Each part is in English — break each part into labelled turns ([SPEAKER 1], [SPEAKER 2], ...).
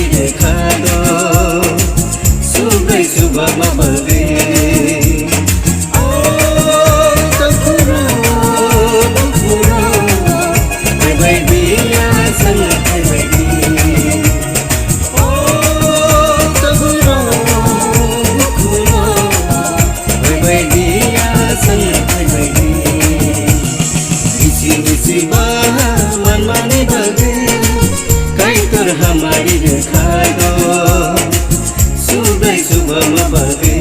[SPEAKER 1] hamari de khado subai suba mabage हमारी देखा दो सुबह सुबह मबगे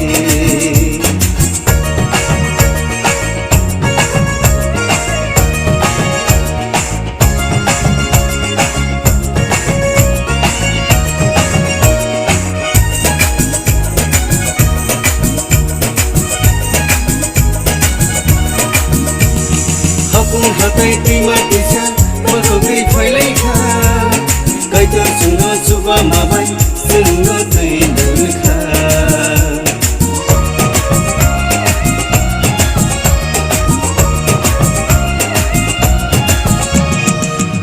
[SPEAKER 1] हकुम हकै तिमा तिसा मखोकै फैलै खा Kaitor sungo suba mabai sungo tui dulka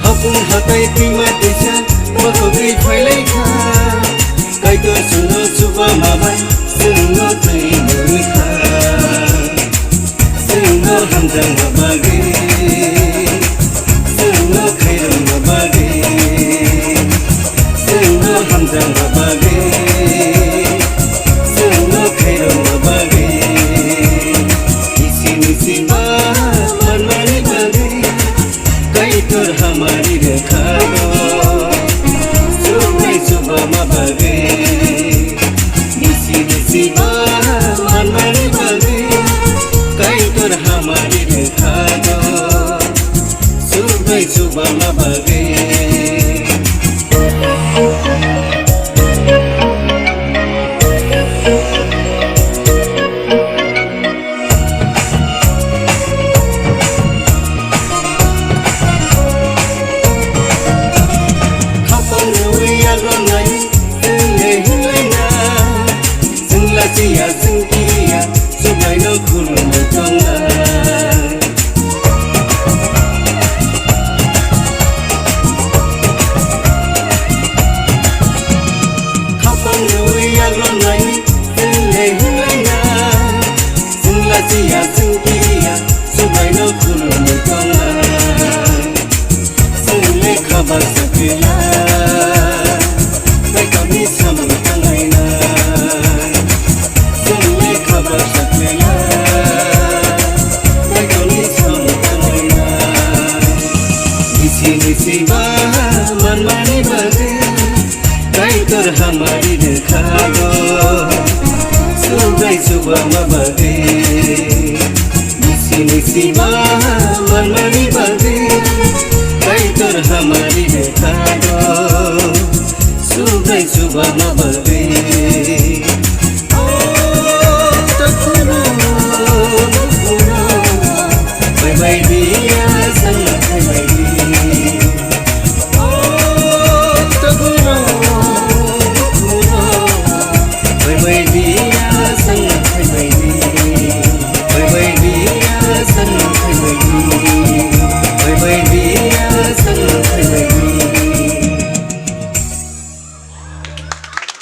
[SPEAKER 1] Hakung hakai tima tisa makogai phailai kha Kaitor sungo suba mabai sungo tui dulka Sungo hamjang mabage Sungo khairam mabage hamjang mabage sungo khairam mabage isi nisi ba manmani bage kaitor hamari rekha do subai suba mabage isi nisi ba manmani bage kaitor hamari rekha do subai suba mabage Sia singkia subai no khulum tonga Khapang rui agron nai le hulena singla sia singkia subai no khulum tonga Single khabar sakela Bai kami samang tangai na Siba manmani bage kaitor hamari dekha do subai suba mabage siba manmani bage kaitor hamari dekha do subai suba mabage bye bye dia sang bye bye Bye bye